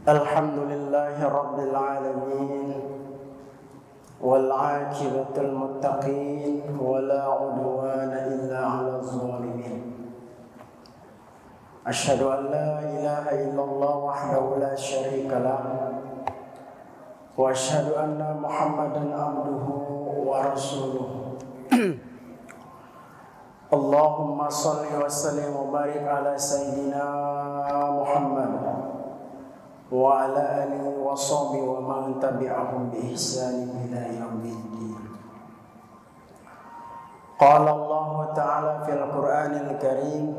Alhamdulillahi Rabbil Alamin wal aqibatul muttaqin wala udwana illa 'alal zalimin. Asyhadu an la ilaha illallah wahdahu la syarika lah wa asyhadu anna Muhammadan abduhu wa rasuluh. Allahumma shalli wa sallim wa barik ala sayyidina Muhammad wa ala alihi wa sahbihi wa man tabi'ahum bi ihsan ila yaumiddin. Qala Allah ta'ala fil Qur'anil Karim,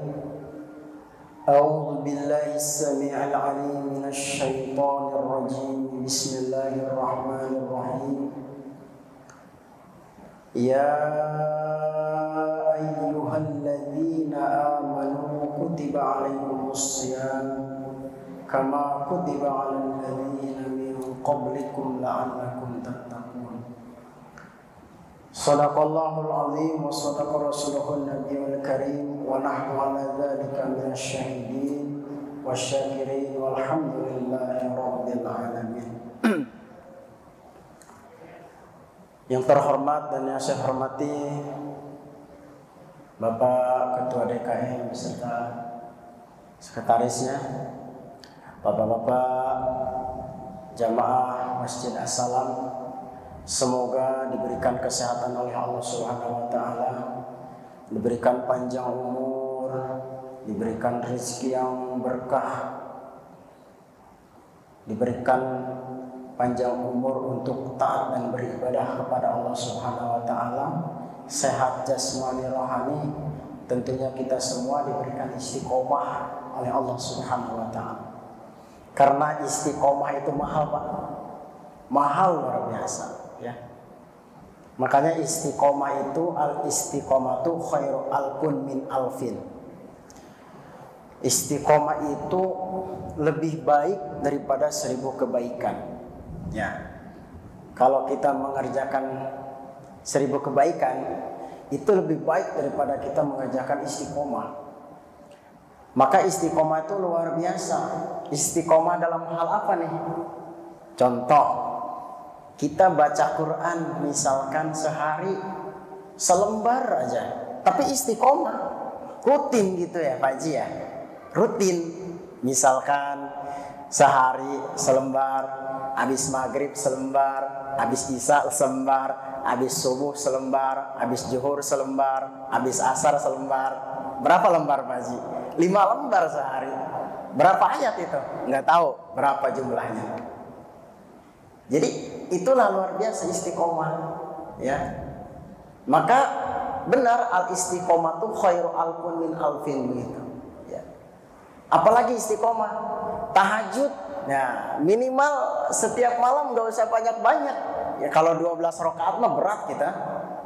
A'udzu billahi as-sami'il 'alim minasy syaithanir rajim. Bismillahirrahmanirrahim. Ya ayyuhalladzina amanu kutiba 'alaikumus shiyam kama kutiba 'alal ladzina min qablikum la'allakum tattaqun. Shadaqallahul 'azim wa shadaqa rasuluhun nabiyul karim wa nahnu 'ala dzalika minasyahidin wasyakirin walhamdulillahi rabbil alamin. Yang terhormat dan yang saya hormati Bapak Ketua DKM beserta sekretarisnya, Bapak-bapak jamaah Masjid As-Salam, semoga diberikan kesehatan oleh Allah Subhanahu wa taala, diberikan panjang umur, diberikan rezeki yang berkah, diberikan panjang umur untuk taat dan beribadah kepada Allah Subhanahu wa taala, sehat jasmani rohani, tentunya kita semua diberikan istiqomah oleh Allah Subhanahu wa taala. Karena istiqomah itu mahal, Pak. Mahal luar biasa, ya. Makanya istiqomah itu al-istiqomatu khairu alfin min alfin. Istiqomah itu lebih baik daripada 1000 kebaikan. Ya. Kalau kita mengerjakan 1000 kebaikan, itu lebih baik daripada kita mengerjakan istiqomah. Maka istiqomah itu luar biasa. Istiqomah dalam hal apa nih? Contoh, kita baca Quran misalkan sehari selembar aja, tapi istiqomah, rutin gitu ya Pak Haji ya. Rutin, misalkan sehari selembar, habis maghrib selembar, habis isya selembar, habis subuh selembar, habis zuhur selembar, habis asar selembar. Berapa lembar Pak Haji? 5 lembar sehari. Berapa ayat itu? Nggak tahu berapa jumlahnya. Jadi itulah luar biasa istiqomah, ya. Maka benar al-istiqomah itu khairu alfin min alfin begitu, ya. Apalagi istiqomah tahajud, ya minimal setiap malam nggak usah banyak-banyak. Ya kalau 12 rakaat mah berat kita.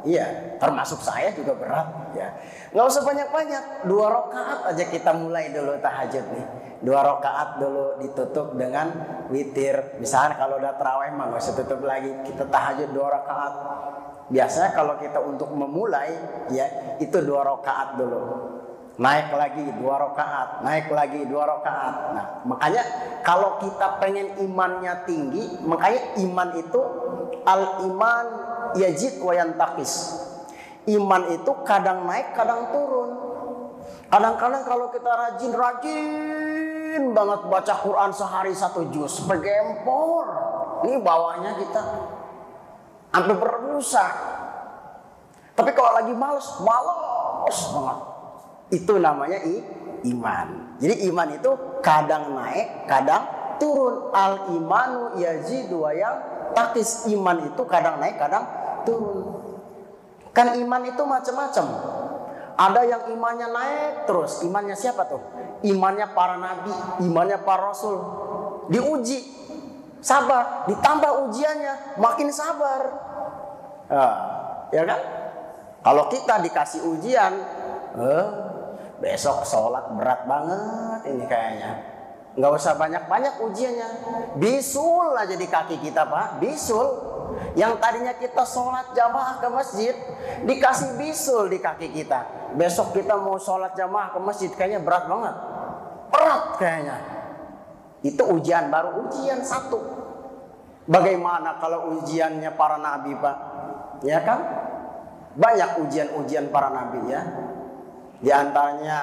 Iya, termasuk saya juga berat, ya. Nggak usah banyak-banyak, 2 rakaat aja kita mulai dulu tahajud nih. 2 rakaat dulu ditutup dengan witir. Misalnya kalau udah tarawih mah nggak usah tutup lagi, kita tahajud 2 rakaat. Biasanya kalau kita untuk memulai, ya itu 2 rakaat dulu. Naik lagi 2 rakaat, naik lagi 2 rakaat. Nah, makanya kalau kita pengen imannya tinggi, makanya iman itu al-iman yazid wa yantaqis. Iman itu kadang naik, kadang turun. Kadang-kadang kalau kita rajin banget baca Quran sehari 1 juz, bergempor. Ini bawahnya kita sampai berbusa. Tapi kalau lagi malas banget. Itu namanya iman. Jadi iman itu kadang naik, kadang turun. Al-imanu yazidu wa yantaqis. Iman itu kadang naik, kadang turun. Kan iman itu macam-macam. Ada yang imannya naik terus. Imannya siapa tuh? Imannya para nabi, imannya para rasul. Diuji, sabar, ditambah ujiannya, makin sabar. Ya kan? Kalau kita dikasih ujian, besok sholat berat banget ini kayaknya. Nggak usah banyak-banyak ujiannya. Bisul aja di kaki kita, Pak. Bisul. Yang tadinya kita sholat jamaah ke masjid, dikasih bisul di kaki kita. Besok kita mau sholat jamaah ke masjid, kayaknya berat banget. Berat kayaknya. Itu ujian baru, ujian satu. Bagaimana kalau ujiannya para nabi, Pak? Ya kan? Banyak ujian-ujian para nabi ya. Di antaranya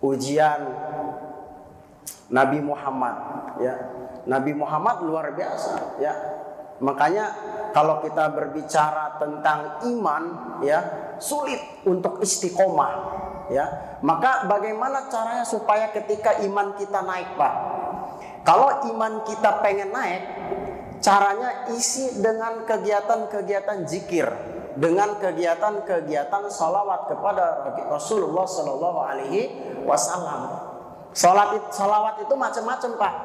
ujian Nabi Muhammad ya. Nabi Muhammad luar biasa ya. Makanya kalau kita berbicara tentang iman ya, sulit untuk istiqomah ya. Maka bagaimana caranya supaya ketika iman kita naik, Pak? Kalau iman kita pengen naik, caranya isi dengan kegiatan-kegiatan zikir, dengan kegiatan-kegiatan salawat kepada Rasulullah Sallallahu Alaihi Wasallam. Salawat itu macam-macam, Pak.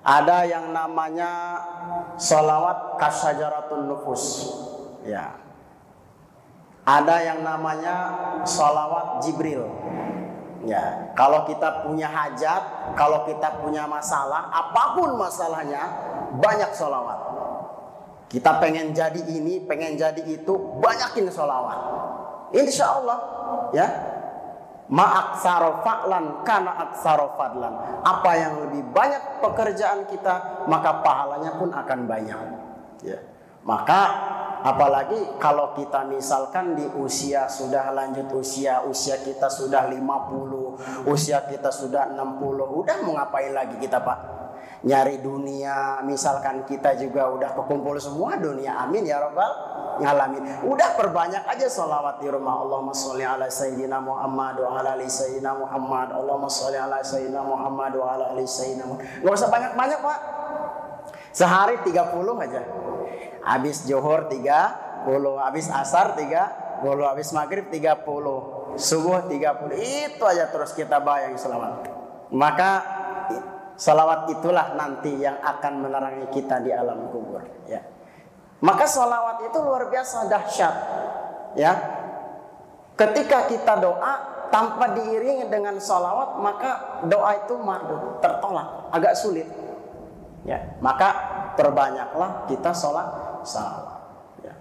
Ada yang namanya salawat kasyajaratun nufus, ya. Ada yang namanya salawat Jibril, ya. Kalau kita punya hajat, kalau kita punya masalah, apapun masalahnya, banyak salawat. Kita pengen jadi ini, pengen jadi itu, banyakin salawat. Insya Allah, ya. Ma'aksaro fa'lan kana aksaro fadlan. Apa yang lebih banyak pekerjaan kita, maka pahalanya pun akan banyak ya. Maka apalagi kalau kita misalkan di usia sudah lanjut usia kita sudah 50, usia kita sudah 60, udah mau ngapain lagi kita, Pak? Nyari dunia, misalkan kita juga udah kekumpul semua dunia, amin ya rabbal ngalamin. Udah perbanyak aja sholawat di rumah. Allahumma sholli ala sayyidina Muhammad wa ala ali sayyidina Muhammad. Allahumma sholli ala sayyidina Muhammad wa ala ali sayyidina Muhammad. Gak usah banyak-banyak, Pak. Sehari 30 aja. Habis zuhur 30, habis asar 30, habis maghrib 30, subuh 30. Itu aja terus kita bayang sholawat. Maka salawat itulah nanti yang akan menerangi kita di alam kubur ya. Maka salawat itu luar biasa dahsyat ya. Ketika kita doa tanpa diiringi dengan salawat, maka doa itu mardud, tertolak, agak sulit ya. Maka perbanyaklah kita salawat ya.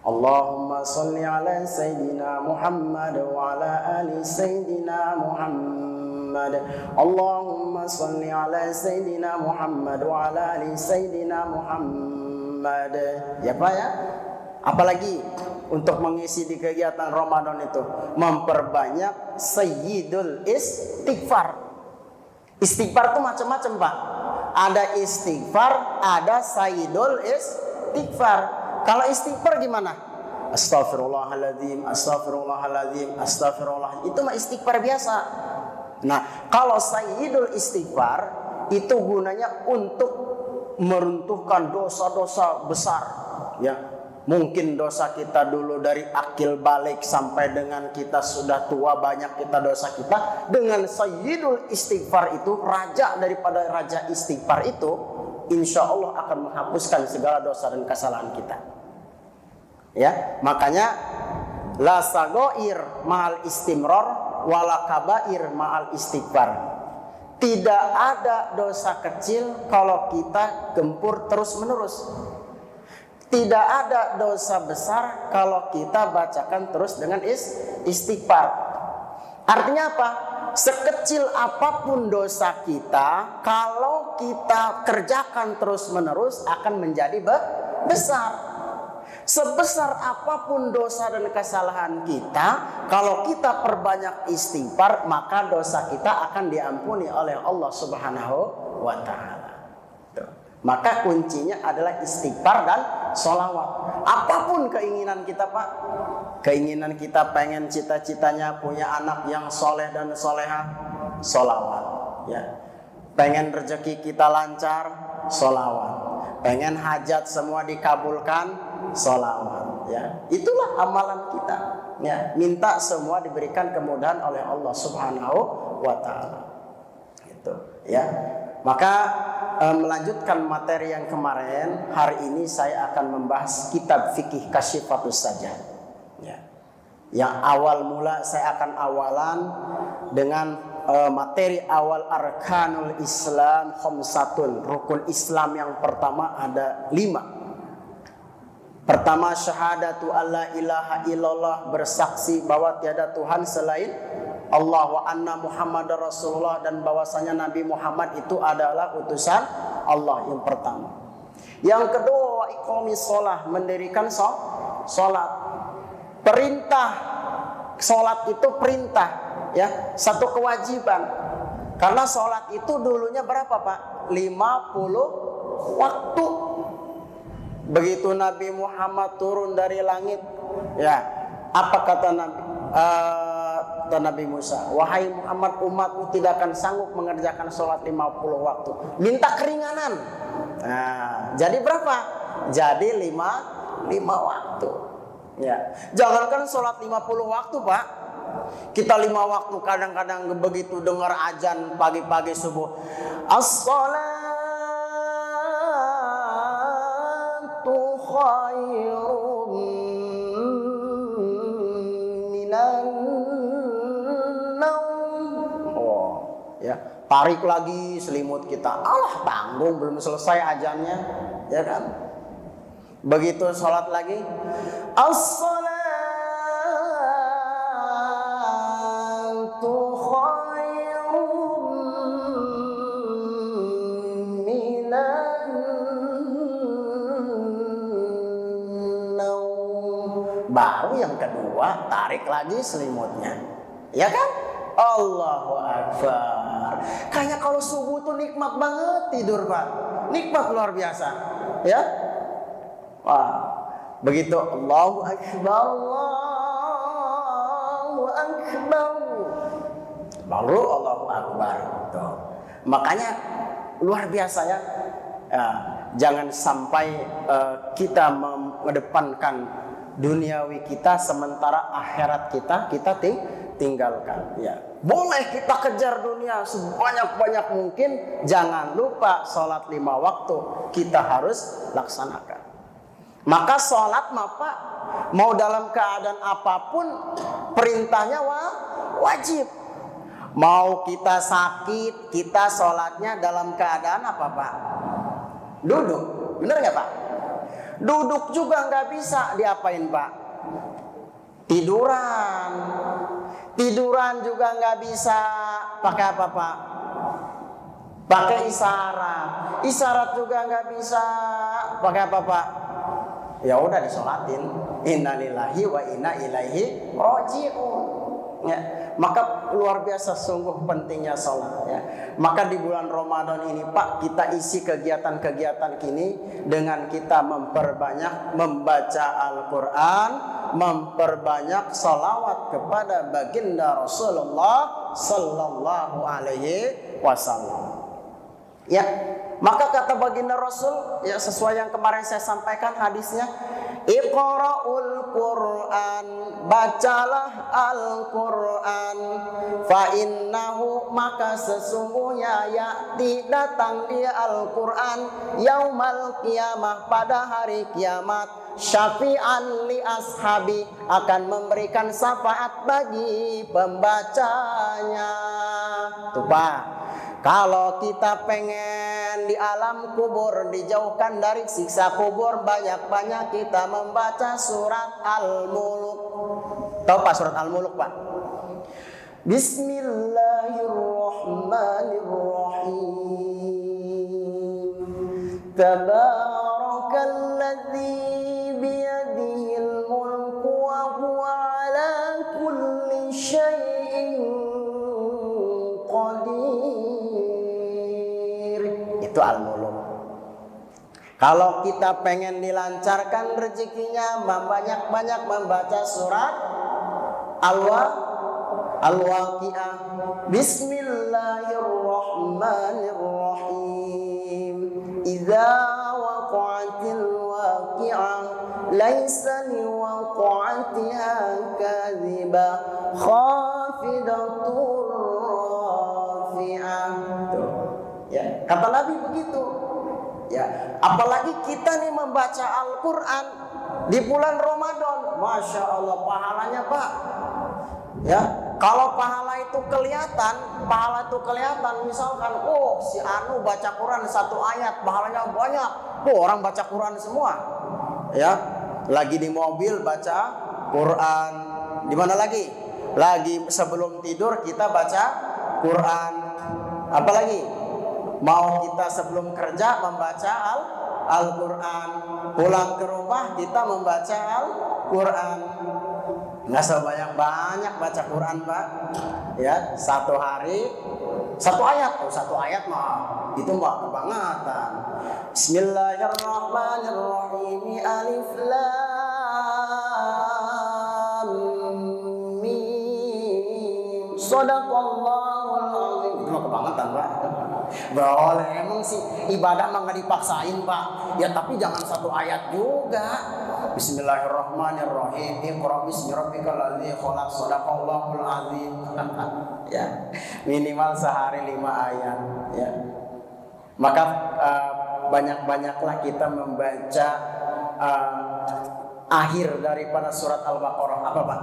Allahumma sholli ala sayyidina Muhammad wa ala ali sayyidina Muhammad. Allahumma sholli ala sayyidina Muhammad wa ala ali sayyidina Muhammad. Ya, Pak ya. Apalagi untuk mengisi di kegiatan Ramadan itu, memperbanyak sayyidul istighfar. Istighfar itu macam-macam, Pak. Ada istighfar, ada sayyidul istighfar. Kalau istighfar gimana? Astaghfirullahaladzim, astaghfirullahaladzim, astaghfirullah. Itu mah istighfar biasa. Nah, kalau sayyidul istighfar itu gunanya untuk meruntuhkan dosa-dosa besar ya. Mungkin dosa kita dulu dari akil balik sampai dengan kita sudah tua, banyak kita dosa kita. Dengan sayyidul istighfar itu, raja daripada raja istighfar itu, insya Allah akan menghapuskan segala dosa dan kesalahan kita ya. Makanya la sagoir ma'al istimror wala kabair ma'al istighfar. Tidak ada dosa kecil kalau kita gempur terus-menerus. Tidak ada dosa besar kalau kita bacakan terus dengan istighfar. Artinya apa? Sekecil apapun dosa kita, kalau kita kerjakan terus-menerus akan menjadi besar. Sebesar apapun dosa dan kesalahan kita, kalau kita perbanyak istighfar, maka dosa kita akan diampuni oleh Allah Subhanahu wa Ta'ala. Maka kuncinya adalah istighfar dan sholawat. Apapun keinginan kita, Pak, keinginan kita pengen cita-citanya punya anak yang soleh dan soleha, sholawat ya. Pengen rezeki kita lancar, sholawat. Pengen hajat semua dikabulkan, sholawat ya. Itulah amalan kita ya. Minta semua diberikan kemudahan oleh Allah Subhanahu wa Ta'ala gitu ya. Maka melanjutkan materi yang kemarin, hari ini saya akan membahas kitab fikih Kasyifatus Sajjad ya. Yang awal mula saya akan awalan dengan materi awal arkanul Islam khamsatun. Rukun Islam yang pertama ada 5. Pertama, syahadatu alla ilaha illallah, bersaksi bahwa tiada Tuhan selain Allah, wa anna Muhammadar Rasulullah, dan bahwasanya Nabi Muhammad itu adalah utusan Allah, yang pertama. Yang kedua, wa iqamis shalah, mendirikan salat. Perintah salat itu perintah, ya, satu kewajiban. Karena salat itu dulunya berapa, Pak? 50 waktu. Begitu Nabi Muhammad turun dari langit, ya, apa kata Nabi Musa? Wahai Muhammad, umatmu tidak akan sanggup mengerjakan sholat 50 waktu. Minta keringanan. Nah, jadi berapa? Jadi 5 waktu. Ya, jangankan sholat 50 waktu, Pak. Kita 5 waktu kadang-kadang begitu dengar azan pagi-pagi subuh, khairum minan naum. Oh, ya, tarik lagi selimut kita. Allah, tanggung, belum selesai azannya, ya kan? Begitu sholat lagi, as-salatu khairum minan. Baru yang kedua, tarik lagi selimutnya, ya kan? Allahu Akbar. Kayak kalau subuh tuh nikmat banget tidur, Pak. Nikmat luar biasa, ya. Wah, begitu Allahu Akbar, Allahu Akbar, baru Allahu Akbar. Tuh. Makanya luar biasa, ya. Jangan sampai kita mengedepankan duniawi kita sementara akhirat kita tinggalkan, ya. Boleh kita kejar dunia sebanyak-banyak mungkin, jangan lupa sholat 5 waktu kita harus laksanakan. Maka sholat, Pak, mau dalam keadaan apapun perintahnya wajib. Mau kita sakit, kita sholatnya dalam keadaan apa, Pak? Duduk, bener nggak, Pak? Duduk juga nggak bisa, diapain, Pak? Tiduran juga nggak bisa. Pakai apa, Pak? Pakai isyarat juga nggak bisa. Pakai apa, Pak? Ya udah disolatin. Innalillahi wa inna ilaihi raji'un. Ya, maka luar biasa sungguh pentingnya sholat, ya. Maka di bulan Ramadan ini, Pak, kita isi kegiatan-kegiatan kini dengan kita memperbanyak membaca Al-Quran, memperbanyak salawat kepada baginda Rasulullah Sallallahu Alaihi Wasallam. Ya, maka kata baginda Rasul, ya, sesuai yang kemarin saya sampaikan hadisnya, Iqra'ul Qur'an, bacalah Al-Quran, fa innahu, maka sesungguhnya ya'ti, datang dia Al-Quran, yaumal qiyamah, pada hari kiamat, syafi'an li ashabi, akan memberikan syafaat bagi pembacanya. Tuh, Pak, kalau kita pengen di alam kubur dijauhkan dari siksa kubur, banyak-banyak kita membaca surat Al-Mulk. Tahu Pak surat Al-Mulk, Pak? Bismillahirrahmanirrahim. Tabarakalladzi biyadihil mulku wa huwa ala kulli syai'in qadir. Itu Al-Mulk. Kalau kita pengen dilancarkan rezekinya, banyak-banyak membaca surat Al-Waqi'ah. Bismillahirrahmanirrahim. Idza waqa'atil waqi'ah, laisa liwaqa'atiha kadhibah, khafidatur rafi'ah. Ya, kata Nabi begitu. Ya, apalagi kita nih membaca Al-Quran di bulan Ramadan, Masya Allah pahalanya, Pak. Ya, kalau pahala itu kelihatan, misalkan, si Anu baca Quran 1 ayat, pahalanya banyak. Orang baca Quran semua. Ya, lagi di mobil baca Quran. Di mana lagi? Lagi sebelum tidur kita baca Quran. Apalagi? Mau kita sebelum kerja membaca Al-Quran. Pulang ke rumah kita membaca Al-Quran. Nggak sebanyak-banyak baca Quran, Pak. Ya, 1 hari 1 ayat. 1 ayat mah itu mah kebangetan. Bismillahirrahmanirrahim. Alif lam mim. Shadaqallahul azim. Itu mah kebangetan, Pak. Boleh, emang sih ibadah mah nggak dipaksain, Pak. Ya tapi jangan 1 ayat juga. Bismillahirrahmanirrahim. Iqra bismi rabbikal ladzi khalaq. Shadaqallahul azim. Ya, minimal sehari 5 ayat. Ya. Maka banyak-banyaklah kita membaca akhir daripada surat Al-Baqarah. Apa, Pak?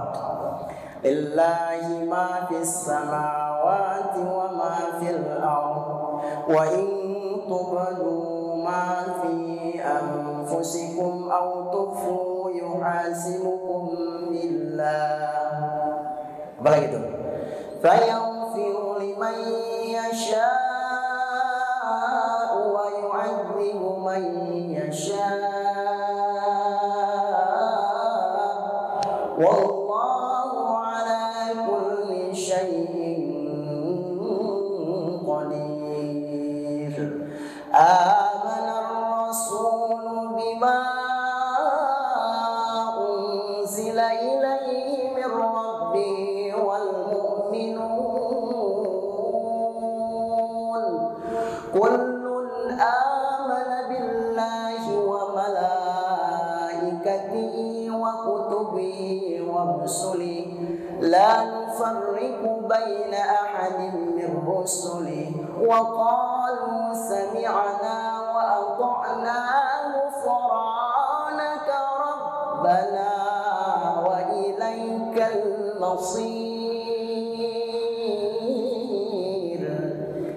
Lillahi ma fis samawati wa ma fil ardh wa in tubdu ma fi anfusikum aw tukhfu yuhasibukum billah. Apa lagi itu? Fayaghfiru liman yasha'u wa yu'adzibu man yasha'u. Wallahu ala kulli syai'in qadir. Amana ar-rasul bima unzila ilaihi min rabbih wal mu'minun kullun amana billahi wa malaikatihi wa kutubihi wa rusulihi la nufarriqu baina ahadin min rusulihi wa qalu sami'na wa ata'na ghufranaka rabbana wa ilaikal masir.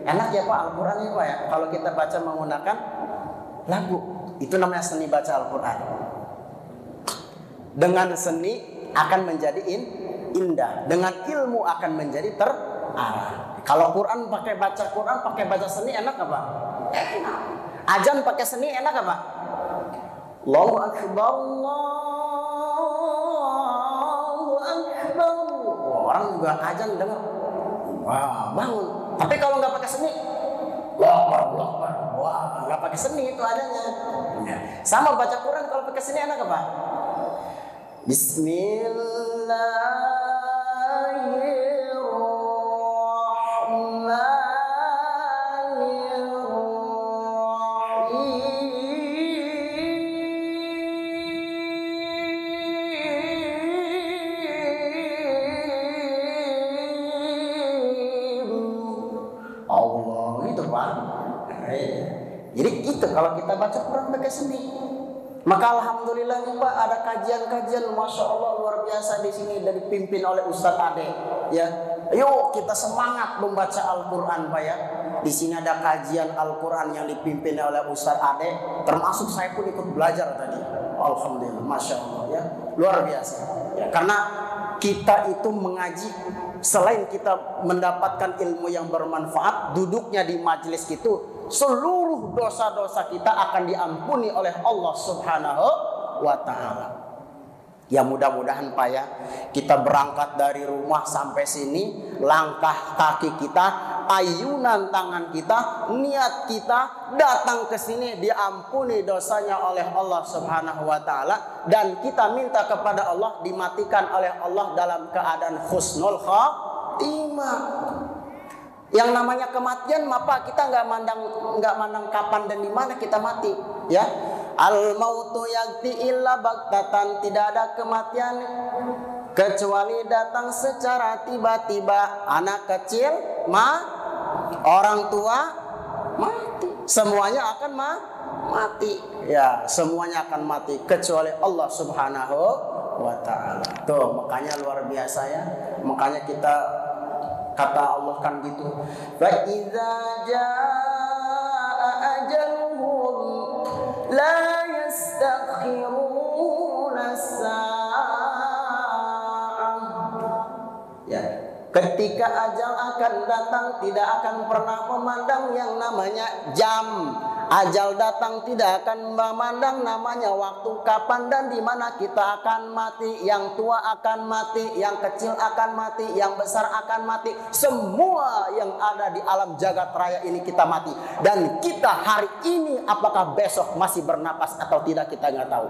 Enak ya Pak Al-Quran ya Pak ya, kalau kita baca menggunakan lagu. Itu namanya seni baca Al-Quran. Dengan seni akan menjadi indah, dengan ilmu akan menjadi terarah. Kalau Quran pakai baca seni enak apa? Enak. Azan pakai seni enak apa? Allahu akbar, Allahu akbar. Orang juga azan dengar, wah bangun. Tapi kalau nggak pakai seni, wah nggak pakai seni itu adanya. Sama baca Quran kalau pakai seni enak apa? Allah itu Pak. Jadi itu kalau kita baca Quran pakai seni. Maka alhamdulillah nih Pak, ada kajian-kajian, masya Allah luar biasa di sini dan dipimpin oleh Ustadz Ade. Ya, yuk kita semangat membaca Al-Quran Pak ya. Di sini ada kajian Al-Quran yang dipimpin oleh Ustadz Ade, termasuk saya pun ikut belajar tadi. Alhamdulillah, masya Allah ya, luar biasa. Ya, karena kita itu mengaji, selain kita mendapatkan ilmu yang bermanfaat, duduknya di majelis itu seluruh dosa-dosa kita akan diampuni oleh Allah Subhanahu wa ta'ala. Ya mudah-mudahan Pak ya, kita berangkat dari rumah sampai sini, langkah kaki kita, ayunan tangan kita, niat kita datang ke sini diampuni dosanya oleh Allah Subhanahu wa ta'ala, dan kita minta kepada Allah dimatikan oleh Allah dalam keadaan husnul khatimah. Yang namanya kematian, Pak, kita nggak mandang kapan dan di mana kita mati, ya. Al mautu ya'ti illa baghtatan, tidak ada kematian kecuali datang secara tiba-tiba. Anak kecil orang tua mati, semuanya akan mati, ya, semuanya akan mati kecuali Allah Subhanahu wa ta'ala. Tuh, makanya luar biasa ya. Makanya kita Kata Allah kan gitu. Fa idza jaa ajaluhum la yastakhiruna sa'ah. Ya, ketika ajal akan datang tidak akan pernah memandang yang namanya jam. Ajal datang tidak akan memandang namanya waktu kapan dan di mana kita akan mati. Yang tua akan mati, yang kecil akan mati, yang besar akan mati. Semua yang ada di alam jagat raya ini kita mati. Dan kita hari ini apakah besok masih bernapas atau tidak kita nggak tahu.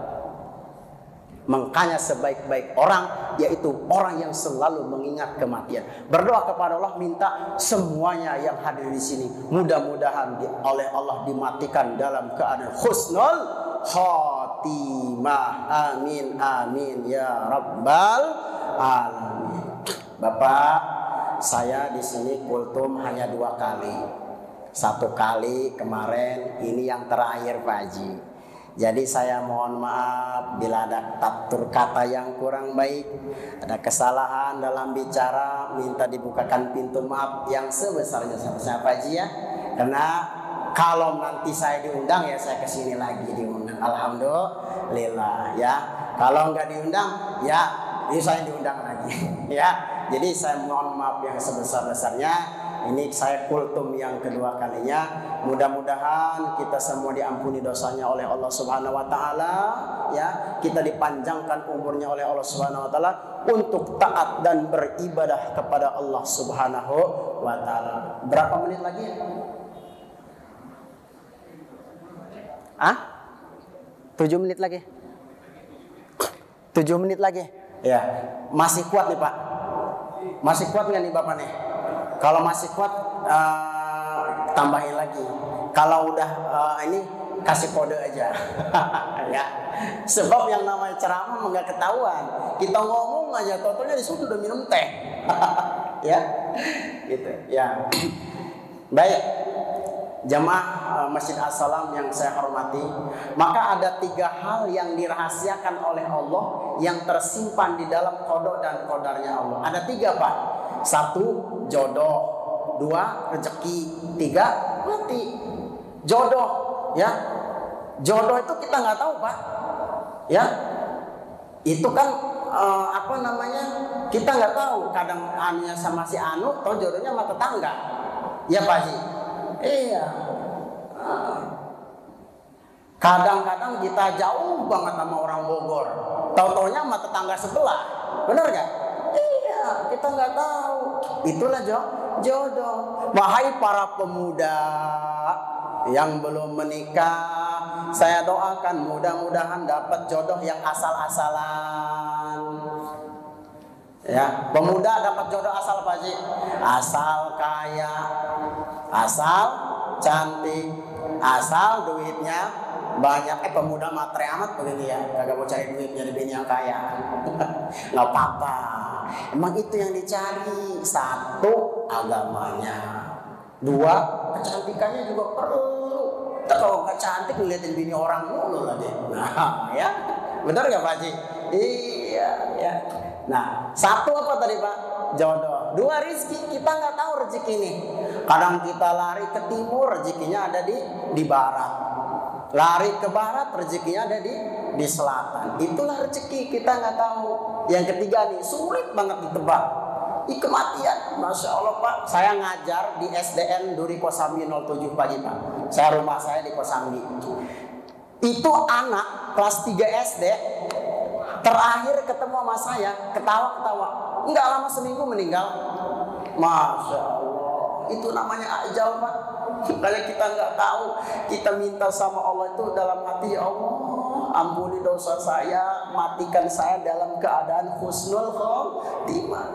Makanya sebaik-baik orang yaitu orang yang selalu mengingat kematian. Berdoa kepada Allah, minta semuanya yang hadir di sini mudah-mudahan oleh Allah dimatikan dalam keadaan husnul khatimah. Amin amin ya rabbal alamin. Bapak, saya di sini kultum hanya 2 kali. 1 kali kemarin, ini yang terakhir Pak Haji. Jadi saya mohon maaf bila ada tutur kata yang kurang baik, ada kesalahan dalam bicara, minta dibukakan pintu maaf yang sebesar-besarnya Pak Haji ya. Karena kalau nanti saya diundang ya saya kesini lagi diundang. Alhamdulillah ya. Kalau nggak diundang ya ini saya diundang lagi ya. Jadi saya mohon maaf yang sebesar-besarnya. Ini saya kultum yang kedua kalinya. Mudah-mudahan kita semua diampuni dosanya oleh Allah Subhanahu wa taala ya. Kita dipanjangkan umurnya oleh Allah Subhanahu wa taala untuk taat dan beribadah kepada Allah Subhanahu wa taala. Berapa menit lagi? Ah? 7 menit lagi. 7 menit lagi. Ya, masih kuat nih Pak. Masih kuat nggak nih Bapak nih? Kalau masih kuat tambahin lagi. Kalau udah ini kasih kode aja. Ya. Sebab yang namanya ceramah nggak ketahuan. Kita ngomong aja, totalnya di situ udah minum teh. Ya, gitu. Ya. Baik. Jamaah Masjid As-Salam yang saya hormati, maka ada 3 hal yang dirahasiakan oleh Allah yang tersimpan di dalam kodok dan kodarnya Allah. Ada 3 Pak. 1 jodoh, 2 rezeki, 3 mati. Jodoh, ya. Jodoh itu kita nggak tahu Pak, ya. Itu kan apa namanya? Kita nggak tahu. Kadang anunya sama si Anu, atau jodohnya sama tetangga, ya Pak Haji. Iya. Kadang-kadang kita jauh banget sama orang Bogor, tau-taunya sama tetangga sebelah, benar nggak? Iya, kita nggak tahu. Itulah jodoh. Wahai para pemuda yang belum menikah, saya doakan mudah-mudahan dapat jodoh yang asal-asalan. Ya, pemuda dapat jodoh asal apa sih? Asal kaya, asal cantik, asal duitnya banyak. Pemuda matre amat begini ya, kagak mau cari duit jadi bini yang kaya. Nggak apa-apa. Emang itu yang dicari. 1 agamanya, 2 kecantikannya juga perlu. Kalau nggak cantik ngeliatin bini orang mulu lagi. Nah, ya, benar nggak Pak Haji? Iya, ya. Nah, 1 apa tadi Pak? Jodoh. 2 rezeki. Kita nggak tahu rezeki ini. Kadang kita lari ke timur, rezekinya ada di barat. Lari ke barat, rezekinya ada di selatan. Itulah rezeki, kita nggak tahu. Yang ketiga nih, sulit banget ditebak. Kematian. Masya Allah Pak, saya ngajar di SDN Duri Kosambi 07 pagi Pak. Rumah saya di Kosambi. Itu anak kelas 3 SD terakhir ketemu sama saya, ketawa-ketawa. Enggak lama seminggu meninggal. Masya Allah. Itu namanya ajal Pak. Makanya kita nggak tahu. Kita minta sama Allah itu dalam hati, ya Allah, ampuni dosa saya, matikan saya dalam keadaan husnul khotimah.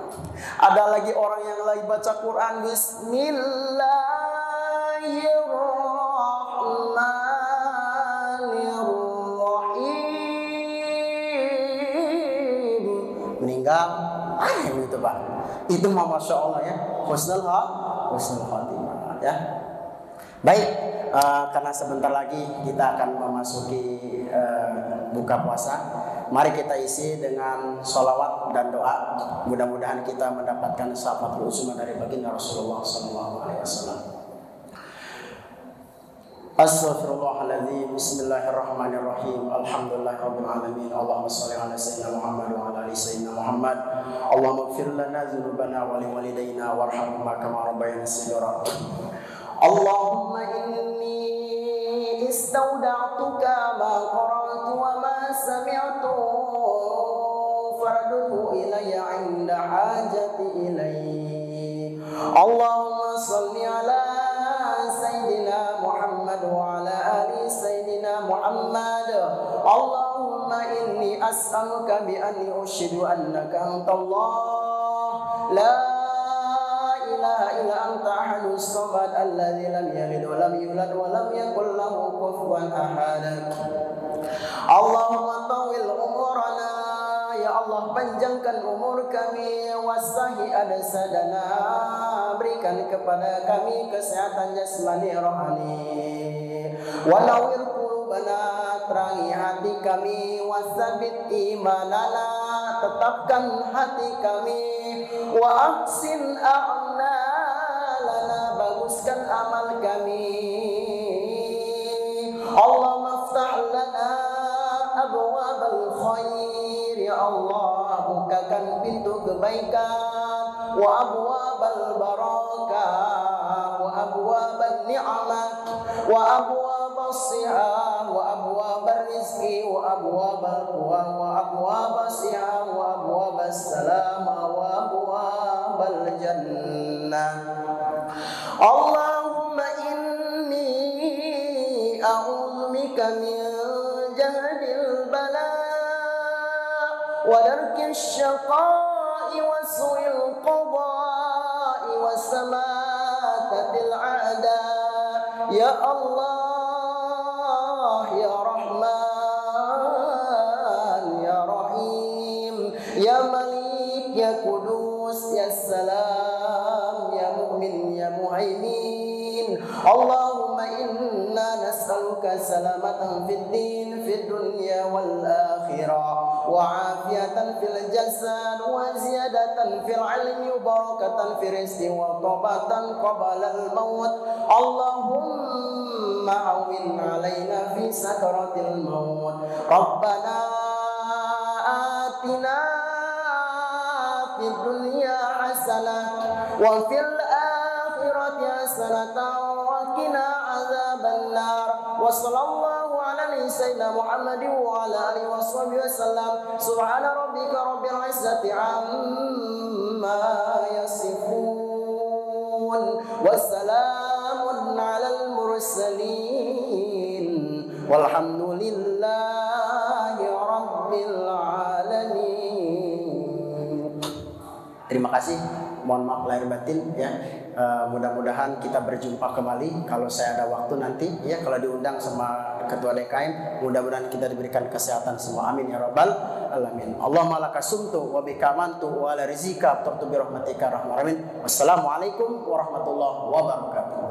Ada lagi orang yang lagi baca Quran, Bismillahirrahmanirrahim, meninggal. Itu Pak. Itu mah Masya Allah ya, husnul khotimah ya. Baik, karena sebentar lagi kita akan memasuki buka puasa. Mari kita isi dengan sholawat dan doa. Mudah-mudahan kita mendapatkan syafaatul uzma dari baginda Rasulullah SAW. Astaghfirullahaladzim. Bismillahirrahmanirrahim. Alhamdulillahirabbil alamin. Allahumma shalli ala sayyidina Muhammad wa ala ali sayyidina Muhammad. Allahumma ighfir lana dzunubana wa liwalidayna warhamhuma kama rabbayana shaghira. Allahumma inni istawda'tuka ma qara'tu wa ma sami'tu farduhu ilayya 'inda hajati ilayhi. Allahumma shalli ala sayyidina Muhammad wa ala ali sayyidina Muhammad. Allahumma inni as'aluka bi anni ushidu annaka antallah la ilaha illa anta ahadus samad alladzi lam yalid wa lam yulad wa lam yakul lahu kufuwan ahad. Allahumma tawil umurana, ya Allah panjangkan umur kami, wasahi adsadana, berikan kepada kami kesehatan jasmani rohani, wa nawwir qulubana, terangi hati kami, wasabit imanana, tetapkan hati kami, wa ahsin a'malana, baguskan amal kami. Allahumma aftah lana abwabal khair, ya Allah bukakan pintu kebaikan, wa abwabal barakah, wa abwabal ni'mah, wa abwabal siha, wa abwabal rizki, wa abwabal quwa, wa abwabal siha, wa abwabal salama, wa abwabal jannah. Allahumma inni a'udzubika min jahdil bala wa darkil syaqa'i wa su'il qada'i wa samatatil a'da. Ya Allah, ya Rahman, ya Rahim, ya Malik, ya Kudus, ya Salam, ya Mu'min, ya Muhaimin. Allahumma inna nas'aluka salamatan fid din, fid dunya wal akhirah, wa afiyatan fil jasad, wa ziyadatan fil ilmi, wa barakatan fil rizqi, wa tawbatan qabla al maut. Allahumma awin alaina fi sakaratil maut. Rabbana atina fid dunya hasanah wa fil akhirati hasanah wa qina adzaban nar. Wa sallallahu ala sayyidina Muhammad wa ala alihi washabihi wasallam. Subhana rabbika rabbil izzati amma yasifun, wassalamun alal mursalin, walhamdulillahi rabbil alamin. Terima kasih. Mohon maaf lahir batin ya. Mudah-mudahan kita berjumpa kembali kalau saya ada waktu nanti ya, kalau diundang sama ketua DKM, mudah-mudahan kita diberikan kesehatan semua, amin ya rabbal alamin. Allahumma laka sumtu wa bika amantu wa ala rizika aftartu bi rahmatika rahmar alamin. Wassalamualaikum warahmatullahi wabarakatuh.